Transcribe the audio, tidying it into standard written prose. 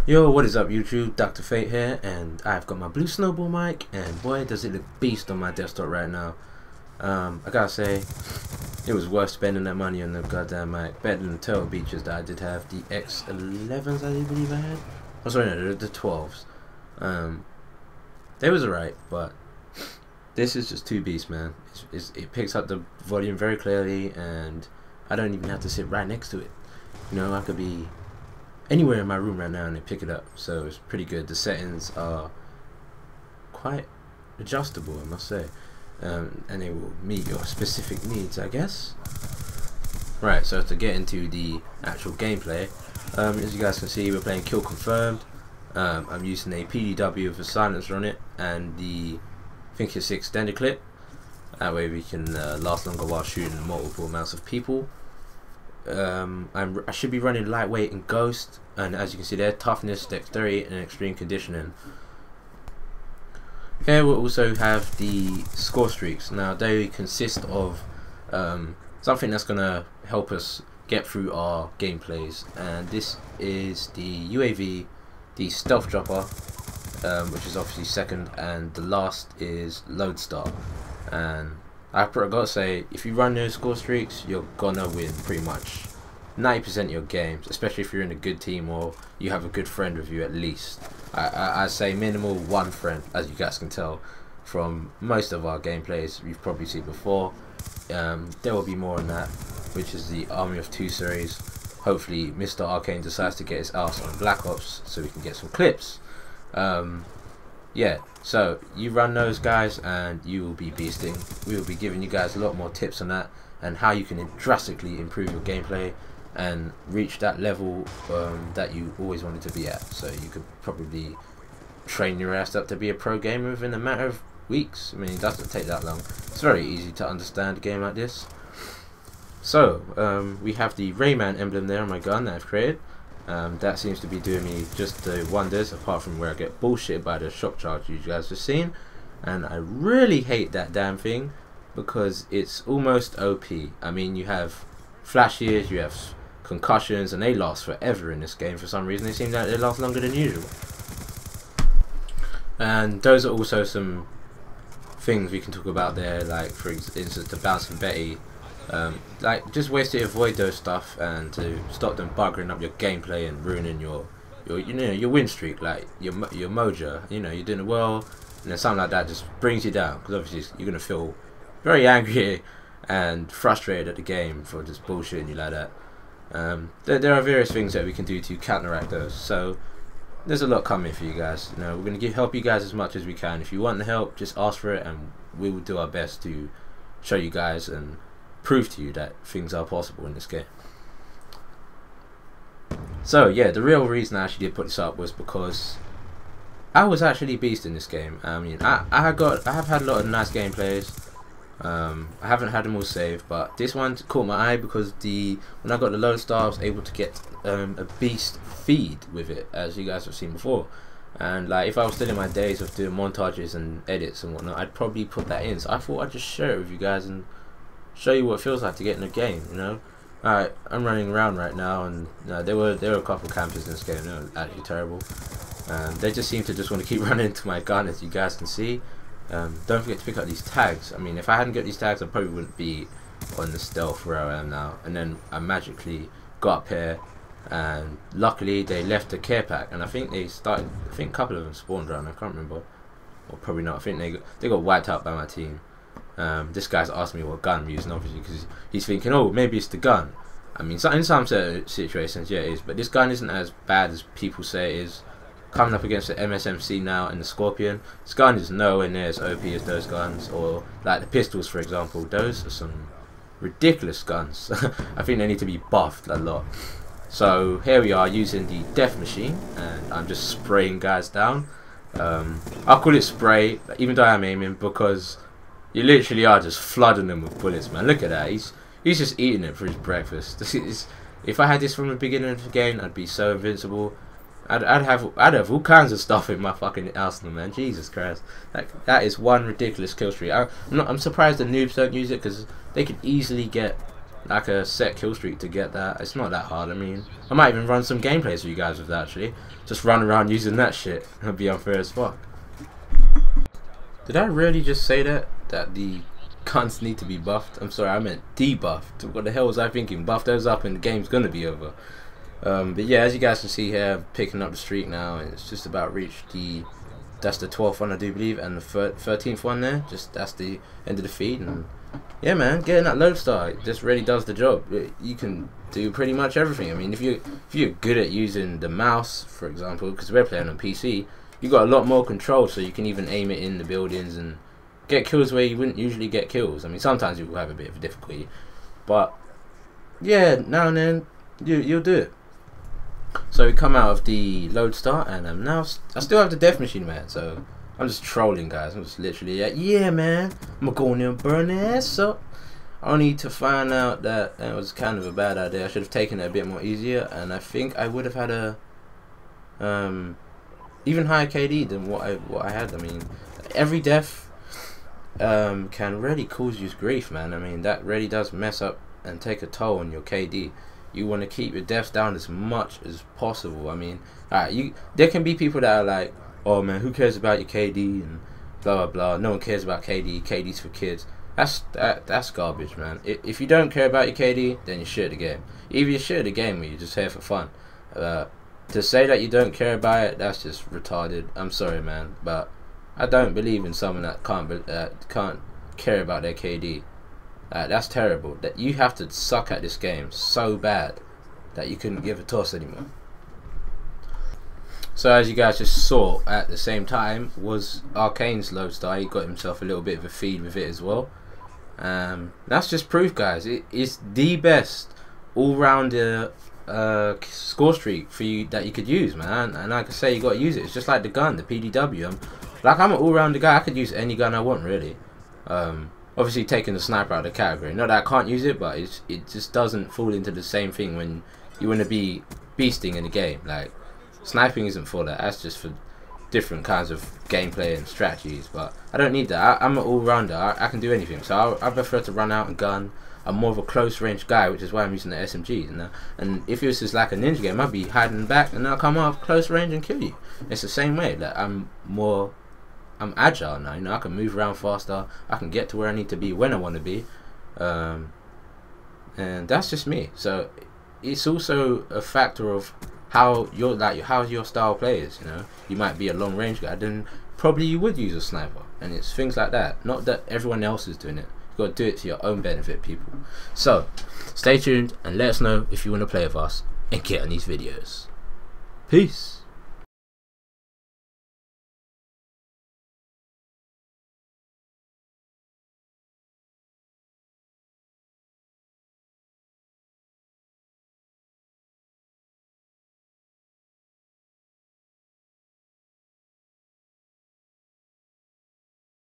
Yo, what is up YouTube? Dr. Fate here, and I've got my blue snowball mic, and boy does it look beast on my desktop right now. I gotta say, it was worth spending that money on the goddamn mic. Better than the Turtle Beaches that I did have, the X11s I believe I had. Oh sorry, no, the 12s. They was alright, but this is just too beast, man. It picks up the volume very clearly, and I don't even have to sit right next to it. You know, I could be anywhere in my room right now and they pick it up, so it's pretty good. The settings are quite adjustable, I must say, and they will meet your specific needs, I guess. Right, so to get into the actual gameplay, as you guys can see, we're playing Kill Confirmed. I'm using a PDW with a silencer on it and the Think You're Sick extended clip. That way we can last longer while shooting multiple amounts of people. I should be running lightweight and ghost, and as you can see there, toughness, dexterity and extreme conditioning. Here we'll also have the score streaks. Now they consist of something that's gonna help us get through our gameplays, and this is the UAV, the stealth dropper, which is obviously second, and the last is Lodestar. And I've got to say, if you run those score streaks, you're gonna win pretty much 90% of your games, especially if you're in a good team or you have a good friend with you at least. I say minimal one friend, as you guys can tell from most of our gameplays you've probably seen before. There will be more on that, which is the Army of Two series. Hopefully Mr. Arcane decides to get his ass on Black Ops so we can get some clips. Yeah, so you run those guys and you will be beasting. We will be giving you guys a lot more tips on that and how you can drastically improve your gameplay and reach that level that you always wanted to be at. So you could probably train your ass up to be a pro gamer within a matter of weeks. I mean, it doesn't take that long. It's very easy to understand a game like this. So we have the Rayman emblem there on my gun that I've created. That seems to be doing me just the wonders, apart from where I get bullshit by the shock charge you guys have seen. And I really hate that damn thing because it's almost OP. I mean, you have flashes, you have concussions, and they last forever in this game for some reason. They seem like they last longer than usual. And those are also some things we can talk about there, like for instance the Bouncing Betty. Like, just ways to avoid those stuff and to stop them buggering up your gameplay and ruining your your win streak, like your mojo. You know, you're doing it well, and then something like that just brings you down, because obviously you're gonna feel very angry and frustrated at the game for just bullshitting you like that. There are various things that we can do to counteract those. So there's a lot coming for you guys. You know, we're gonna help you guys as much as we can. If you want the help, just ask for it, and we will do our best to show you guys and prove to you that things are possible in this game. So yeah, the real reason I actually did put this up was because I was actually beast in this game. I mean, I have had a lot of nice gameplays. I haven't had them all saved, but this one caught my eye because when I got the Lodestar, I was able to get a beast feed with it, as you guys have seen before. And like, if I was still in my days of doing montages and edits and whatnot, I'd probably put that in. So I thought I'd just share it with you guys and show you what it feels like to get in a game, you know. Alright, I'm running around right now, and there were a couple of campers in this game. They were actually terrible. They just seem to just want to keep running into my gun, as you guys can see. Don't forget to pick up these tags. I mean, if I hadn't got these tags, I probably wouldn't be on the stealth where I am now. And then I magically got up here, and luckily they left the care pack, and I think they started. I think a couple of them spawned around. I can't remember, or probably not. I think they got wiped out by my team. This guy's asked me what gun I'm using, obviously, because he's thinking, oh, maybe it's the gun. I mean, in some situations, yeah, it is, but this gun isn't as bad as people say it is. Coming up against the MSMC now and the Scorpion, this gun is nowhere near as OP as those guns, or like the pistols, for example. Those are some ridiculous guns. I think they need to be buffed a lot. So here we are using the Death Machine, and I'm just spraying guys down. I'll call it spray, even though I'm aiming, because you literally are just flooding them with bullets, man. Look at that. He's just eating it for his breakfast. If I had this from the beginning of the game, I'd be so invincible. I'd have all kinds of stuff in my fucking arsenal, man. Jesus Christ, that is one ridiculous kill streak. I'm surprised the noobs don't use it, because they could easily get like a set kill streak to get that. It's not that hard. I mean, I might even run some gameplays for you guys with that, actually. Just run around using that shit. It'd be unfair as fuck. Did I really just say that? That the guns need to be buffed? I'm sorry, I meant debuffed. What the hell was I thinking? Buff those up and the game's gonna be over. But yeah, as you guys can see here, I'm picking up the streak now, and it's just about reached the... That's the 12th one, I do believe, and the 13th one there. Just that's the end of the feed, and yeah, man, getting that lodestar just really does the job. You can do pretty much everything. I mean, if you're good at using the mouse, for example, because we're playing on PC, you got a lot more control, so you can even aim it in the buildings and get kills where you wouldn't usually get kills. I mean, sometimes you will have a bit of difficulty, but yeah, now and then you'll do it. So we come out of the lodestar, and now I still have the death machine, man. So I'm just trolling, guys. I'm just literally like, yeah, man, I'm gonna go in there and burn their ass up. Only to find out that it was kind of a bad idea. I should have taken it a bit more easier, and I think I would have had a even higher KD than what I had. I mean, every death can really cause you grief, man. I mean, that really does mess up and take a toll on your KD. You want to keep your deaths down as much as possible. I mean, alright, there can be people that are like, oh man, who cares about your KD and blah blah blah. No one cares about KD. KD's for kids. That's garbage, man. If you don't care about your KD, then you're shit at the game. Either you're shit at the game or you're just here for fun. To say that you don't care about it, that's just retarded. I'm sorry, man, but I don't believe in someone that can't care about their KD. That's terrible. That you have to suck at this game so bad that you couldn't give a toss anymore. So as you guys just saw, at the same time was Arcane's lodestar. He got himself a little bit of a feed with it as well. That's just proof, guys. It is the best all-rounder score streak for you that you could use, man. And like I say, you got to use it. It's just like the gun, the PDW. I'm an all-rounder guy. I could use any gun I want, really. Obviously taking the sniper out of the category. Not that I can't use it, but it just doesn't fall into the same thing when you want to be beasting in the game. Like, sniping isn't for that. That's just for different kinds of gameplay and strategies. But I don't need that. I'm an all-rounder. I can do anything. So I prefer to run out and gun. I'm more of a close-range guy, which is why I'm using the SMGs. And if it was just like a ninja game, I'd be hiding back and I'll come out close range and kill you. It's the same way. Like, I'm agile now, you know. I can move around faster. I can get to where I need to be when I want to be, and that's just me. So it's also a factor of how your style plays. You know, you might be a long range guy, then probably you would use a sniper, and it's things like that. Not that everyone else is doing it. You got to do it to your own benefit, people. So stay tuned and let us know if you want to play with us and get on these videos. Peace.